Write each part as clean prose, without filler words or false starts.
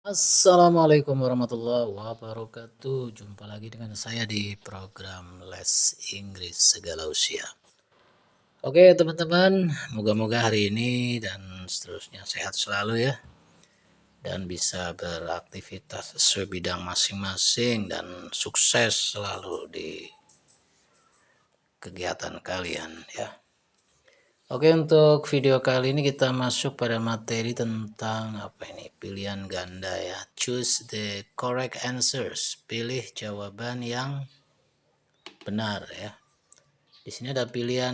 Assalamualaikum warahmatullahi wabarakatuh. Jumpa lagi dengan saya di program Les Inggris Segala Usia. Oke teman-teman, moga-moga hari ini dan seterusnya sehat selalu ya. Dan bisa beraktivitas sesuai bidang masing-masing dan sukses selalu di kegiatan kalian ya. Oke, untuk video kali ini kita masuk pada materi tentang apa ini? Pilihan ganda ya. Choose the correct answers. Pilih jawaban yang benar ya. Di sini ada pilihan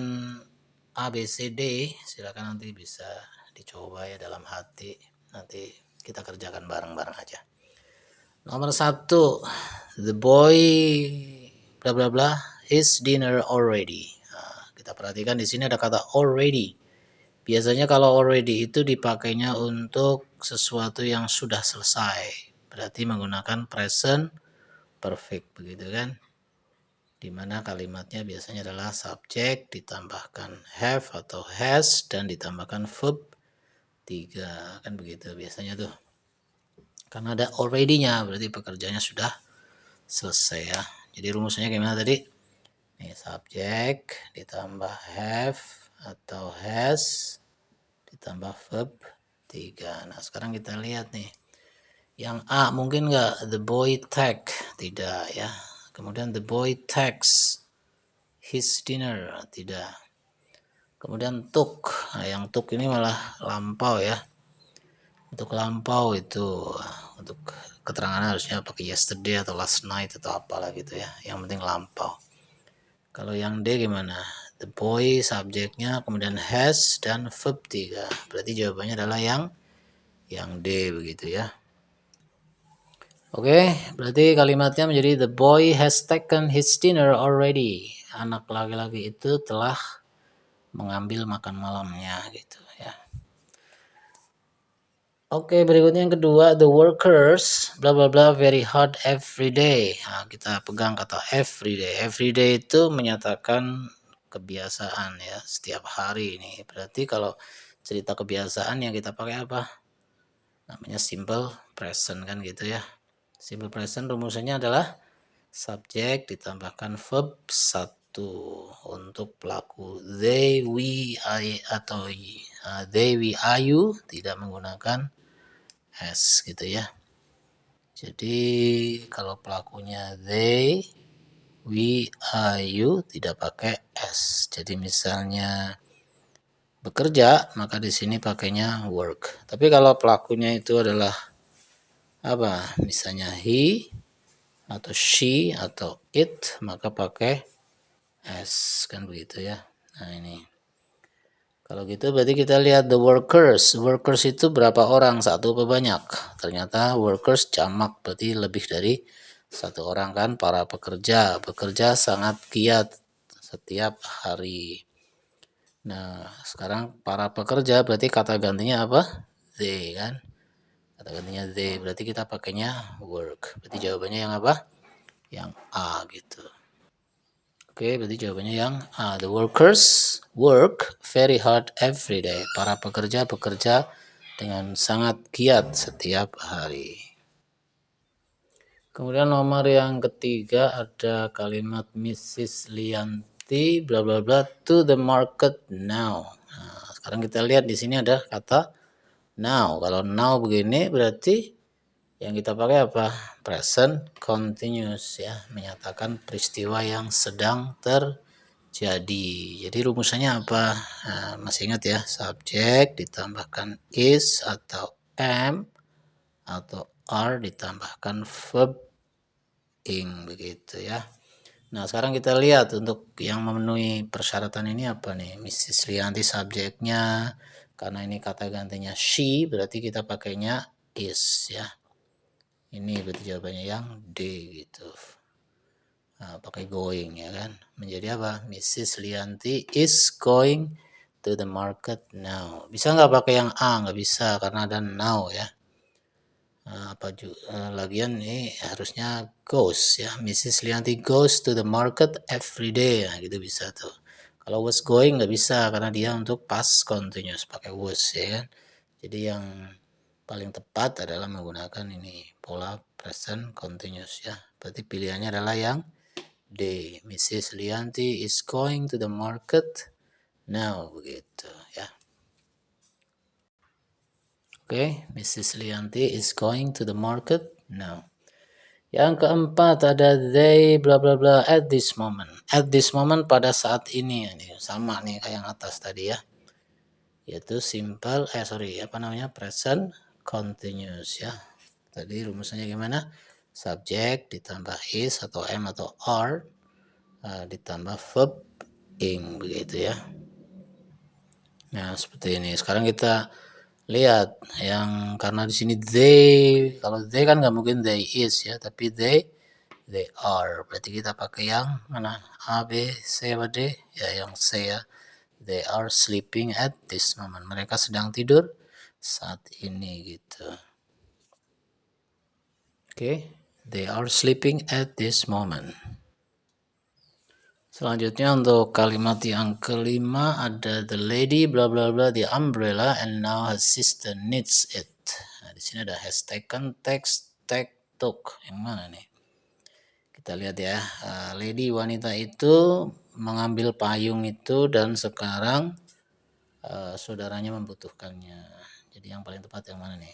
A, B, C, D. Silakan nanti bisa dicoba ya dalam hati. Nanti kita kerjakan bareng-bareng aja. Nomor 1, the boy bla bla bla his dinner already. Nah, kita perhatikan di sini ada kata already. Biasanya kalau already itu dipakainya untuk sesuatu yang sudah selesai. Berarti menggunakan present perfect begitu kan. Dimana kalimatnya biasanya adalah subjek ditambahkan have atau has dan ditambahkan verb 3 kan begitu biasanya tuh. Karena ada already-nya berarti pekerjaannya sudah selesai ya. Jadi rumusnya gimana tadi? Nih subjek ditambah have atau has ditambah verb 3. Nah sekarang kita lihat nih. Yang A mungkin nggak? The boy take. Tidak ya. Kemudian the boy takes his dinner. Tidak. Kemudian took. Nah yang took ini malah lampau ya. Untuk lampau itu untuk keterangan harusnya pakai yesterday atau last night atau apalah gitu ya. Yang penting lampau. Kalau yang D gimana? The boy subjeknya kemudian has dan verb 3. Berarti jawabannya adalah yang D begitu ya. Oke, berarti kalimatnya menjadi the boy has taken his dinner already. Anak laki-laki itu telah mengambil makan malamnya gitu ya. Oke, berikutnya yang kedua, the workers bla bla bla very hard every day. Nah, kita pegang kata every day. Every day itu menyatakan kebiasaan ya, setiap hari ini. Berarti kalau cerita kebiasaan yang kita pakai apa? Namanya simple present kan gitu ya. Simple present rumusnya adalah subjek ditambahkan verb 1 untuk pelaku they, we, I atau they, we, are you tidak menggunakan s gitu ya. Jadi kalau pelakunya they, we, are you tidak pakai s. Jadi misalnya bekerja maka di sini pakainya work. Tapi kalau pelakunya itu adalah apa? Misalnya he atau she atau it maka pakai s kan begitu ya. Nah ini kalau gitu berarti kita lihat the workers. Workers itu berapa orang? Satu apa banyak? Ternyata workers jamak berarti lebih dari satu orang kan. Para pekerja bekerja sangat giat setiap hari. Nah sekarang para pekerja berarti kata gantinya apa? They kan. Kata gantinya they berarti kita pakainya work. Berarti jawabannya yang apa? Yang A gitu. Oke, berarti jawabannya yang A. The workers work very hard every day. Para pekerja bekerja dengan sangat giat setiap hari. Kemudian nomor yang ketiga ada kalimat Mrs. Lianti bla bla bla to the market now. Nah, sekarang kita lihat di sini ada kata now. Kalau now begini berarti yang kita pakai apa? Present continuous ya, menyatakan peristiwa yang sedang terjadi. Jadi rumusannya apa? Nah, masih ingat ya, subjek ditambahkan is atau am atau are ditambahkan verb ing begitu ya. Nah sekarang kita lihat untuk yang memenuhi persyaratan ini apa nih? Mrs. Lianti subjeknya, karena ini kata gantinya she berarti kita pakainya is ya. Ini berarti jawabannya yang D gitu. Nah, pakai going ya kan. Menjadi apa? Mrs. Lianti is going to the market now. Bisa nggak pakai yang A? Nggak bisa karena ada now ya. Nah, lagian ini harusnya goes ya. Mrs. Lianti goes to the market every day. Nah, gitu bisa tuh. Kalau was going nggak bisa karena dia untuk past continuous pakai was ya kan. Jadi yang paling tepat adalah menggunakan ini pola present continuous ya. Berarti pilihannya adalah yang D. Mrs. Lianti is going to the market now, begitu ya. Oke, Mrs. Lianti is going to the market now. Yang keempat ada they bla bla bla at this moment. At this moment pada saat ini, ini sama nih kayak yang atas tadi ya. Yaitu simple present continuous ya. Tadi rumusnya gimana? Subject ditambah is atau am atau are ditambah verb ing, begitu ya. Nah, seperti ini. Sekarang kita lihat yang karena di sini they, kalau they kan nggak mungkin they is ya, tapi they are. Berarti kita pakai yang mana? A, B, C, apa D? Ya, yang C ya. They are sleeping at this moment. Mereka sedang tidur saat ini gitu. Oke, they are sleeping at this moment. Selanjutnya untuk kalimat yang kelima ada the lady bla bla bla the umbrella and now her sister needs it. Nah, di sini ada has taken, text, take, took. Yang mana nih? Kita lihat ya. Lady wanita itu mengambil payung itu dan sekarang saudaranya membutuhkannya. Jadi yang paling tepat yang mana nih?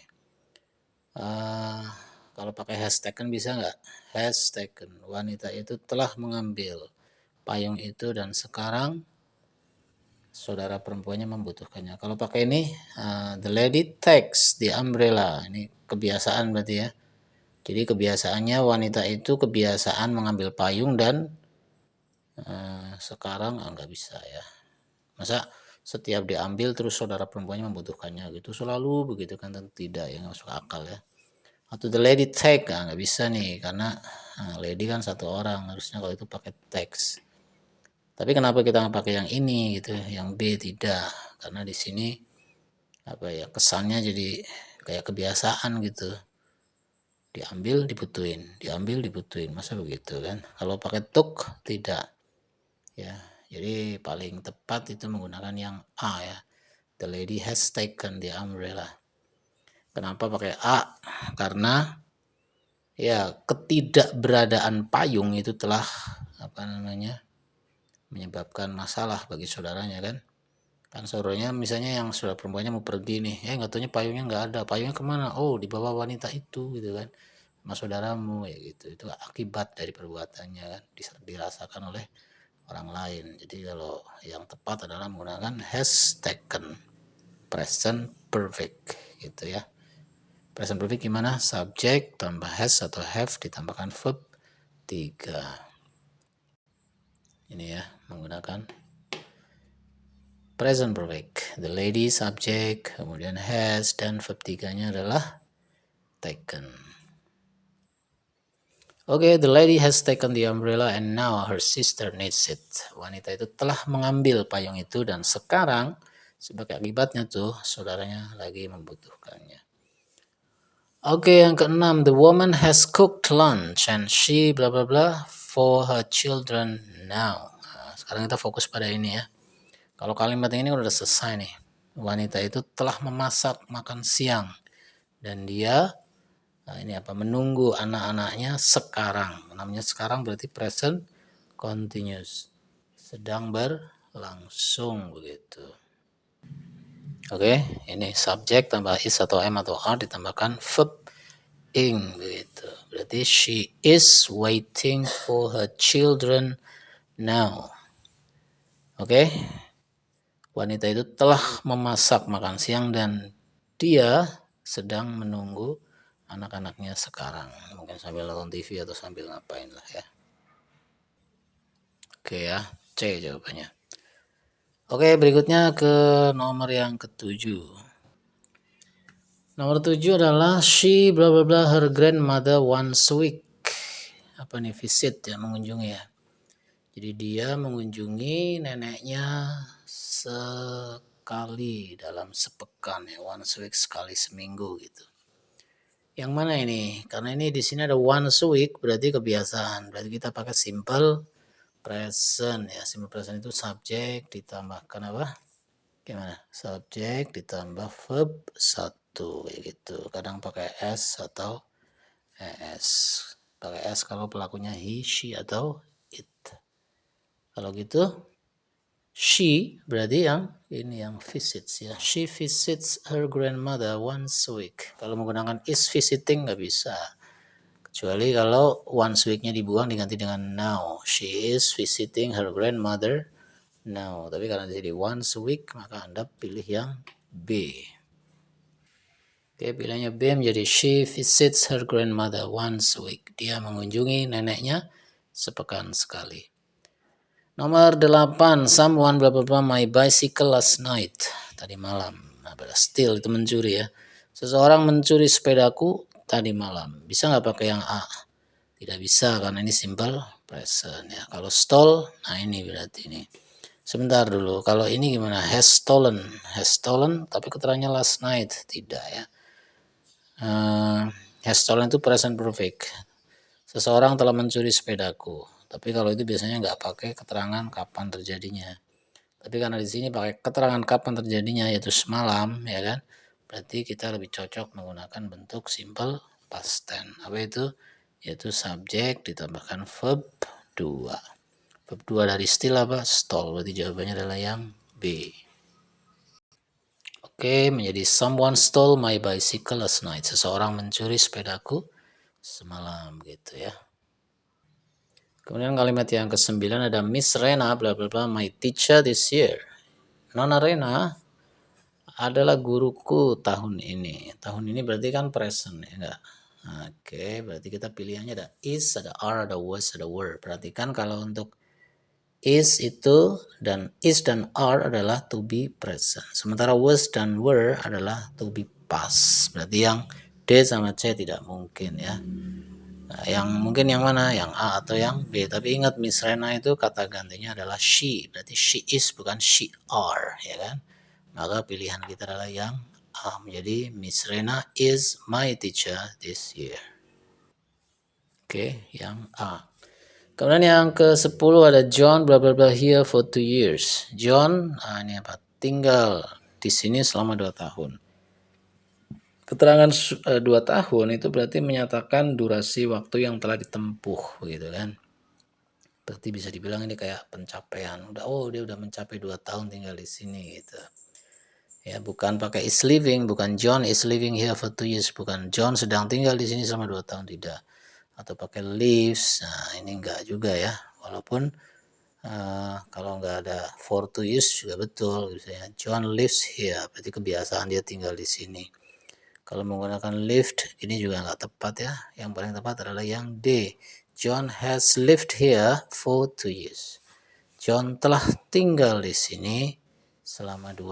Kalau pakai has taken bisa nggak? Has taken. Wanita itu telah mengambil payung itu dan sekarang saudara perempuannya membutuhkannya. Kalau pakai ini the lady takes the umbrella. Ini kebiasaan berarti ya. Jadi kebiasaannya wanita itu kebiasaan mengambil payung dan sekarang nggak bisa ya. Masa setiap diambil terus saudara perempuannya membutuhkannya gitu selalu begitu kan, tentu tidak ya, nggak masuk akal ya. Atau the lady take nggak bisa nih karena lady kan satu orang, harusnya kalau itu pakai takes. Tapi kenapa kita nggak pakai yang ini gitu, yang B tidak? Karena di sini apa ya, kesannya jadi kayak kebiasaan gitu. Diambil dibutuhin, masa begitu kan? Kalau pakai took tidak. Ya, jadi paling tepat itu menggunakan yang A ya. The lady has taken the umbrella. Kenapa pakai A? Karena ya ketidakberadaan payung itu telah menyebabkan masalah bagi saudaranya kan. Kan saudaranya misalnya yang saudara perempuannya mau pergi nih, nggak taunya payungnya nggak ada. Payungnya kemana? Oh, dibawa wanita itu gitu kan, sama saudaramu ya gitu. Itu akibat dari perbuatannya kan, dirasakan oleh orang lain. Jadi kalau yang tepat adalah menggunakan has taken, present perfect gitu ya. Present perfect gimana? Subject tambah has atau have ditambahkan verb 3. Ini ya, menggunakan present perfect. The lady subject, kemudian has, dan verb 3-nya adalah taken. Oke, the lady has taken the umbrella and now her sister needs it. Wanita itu telah mengambil payung itu dan sekarang sebagai akibatnya tuh saudaranya lagi membutuhkannya. Oke, yang keenam, the woman has cooked lunch and she bla bla bla for her children now. Nah, sekarang kita fokus pada ini ya. Kalau kalimat ini udah selesai nih. Wanita itu telah memasak makan siang dan dia menunggu anak-anaknya sekarang. Namanya sekarang berarti present continuous. Sedang berlangsung begitu. Oke, ini subjek tambah is atau am atau are ditambahkan verb ing begitu. Berarti she is waiting for her children now. Oke. Wanita itu telah memasak makan siang dan dia sedang menunggu anak-anaknya sekarang. Mungkin sambil nonton TV atau sambil ngapain lah ya. Oke ya, C jawabannya. Oke, berikutnya ke nomor yang ketujuh. Nomor 7 adalah she bla bla bla her grandmother once a week. Apa nih, visit ya, mengunjungi ya. Jadi dia mengunjungi neneknya sekali dalam sepekan ya, once a week, sekali seminggu gitu. Yang mana ini? Karena ini di sini ada once a week berarti kebiasaan. Berarti kita pakai simple present ya. Simple present itu subjek ditambahkan apa? Gimana? Subjek ditambah verb 1. to kayak gitu. Kadang pakai s atau es. Pakai s kalau pelakunya he, she atau it. Kalau gitu she berarti yang ini yang visits ya. She visits her grandmother once a week. Kalau menggunakan is visiting nggak bisa. Kecuali kalau once week-nya dibuang diganti dengan now. She is visiting her grandmother now. Tapi karena jadi once a week maka Anda pilih yang B. Oke, pilihannya B menjadi she visits her grandmother once a week. Dia mengunjungi neneknya sepekan sekali. Nomor 8, someone blah blah blah my bicycle last night. Tadi malam. Nah, steal itu mencuri ya. Seseorang mencuri sepedaku tadi malam. Bisa nggak pakai yang A? Tidak bisa karena ini simple present ya. Kalau stole, nah ini berarti ini. Sebentar dulu. Kalau ini gimana? Has stolen. Has stolen tapi keterangannya last night. Tidak ya. Has stolen itu present perfect. Seseorang telah mencuri sepedaku. Tapi kalau itu biasanya nggak pakai keterangan kapan terjadinya. Tapi karena di sini pakai keterangan kapan terjadinya yaitu semalam ya kan. Berarti kita lebih cocok menggunakan bentuk simple past tense. Apa itu? Yaitu subjek ditambahkan verb 2. Verb 2 dari steal apa? Stole. Berarti jawabannya adalah yang B. Oke, menjadi someone stole my bicycle last night. Seseorang mencuri sepedaku semalam gitu ya. Kemudian kalimat yang ke-9 ada Miss Rena bla bla bla my teacher this year. Nona Rena adalah guruku tahun ini. Tahun ini berarti kan present ya enggak? Oke, berarti kita pilihannya ada is, ada are, ada was, ada were. Perhatikan kalau untuk is itu dan is dan are adalah to be present. Sementara was dan were adalah to be past. Berarti yang D sama C tidak mungkin ya. Nah, yang mungkin yang mana? Yang A atau yang B. Tapi ingat Miss Rena itu kata gantinya adalah she. Berarti she is bukan she are ya kan. Maka pilihan kita adalah yang A. Menjadi Miss Rena is my teacher this year. Oke, yang A. Kemudian yang ke-10 ada John bla bla bla here for 2 years. John, ini apa? Tinggal di sini selama 2 tahun. Keterangan 2 tahun itu berarti menyatakan durasi waktu yang telah ditempuh gitu kan. Berarti bisa dibilang ini kayak pencapaian. Dia udah mencapai 2 tahun tinggal di sini gitu. Ya, bukan pakai is living, bukan John is living here for 2 years, bukan John sedang tinggal di sini selama 2 tahun, tidak. Atau pakai lives, nah ini enggak juga ya. Walaupun kalau enggak ada for 2 years juga betul gitu ya. John lives here, berarti kebiasaan dia tinggal di sini. Kalau menggunakan lived ini juga enggak tepat ya. Yang paling tepat adalah yang D. John has lived here for 2 years. John telah tinggal di sini selama 2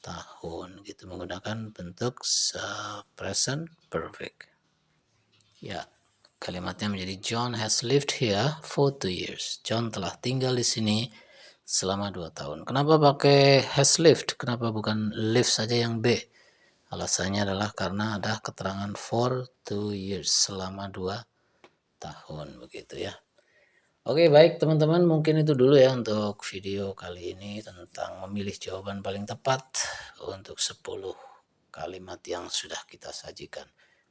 tahun gitu menggunakan bentuk present perfect. Ya, kalimatnya menjadi John has lived here for 2 years. John telah tinggal di sini selama 2 tahun. Kenapa pakai has lived? Kenapa bukan live saja yang B? Alasannya adalah karena ada keterangan for 2 years selama 2 tahun begitu ya. Oke, baik teman-teman, mungkin itu dulu ya untuk video kali ini tentang memilih jawaban paling tepat untuk 10 kalimat yang sudah kita sajikan.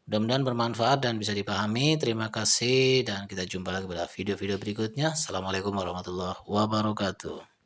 Mudah-mudahan bermanfaat dan bisa dipahami. Terima kasih dan kita jumpa lagi pada video-video berikutnya. Assalamualaikum warahmatullahi wabarakatuh.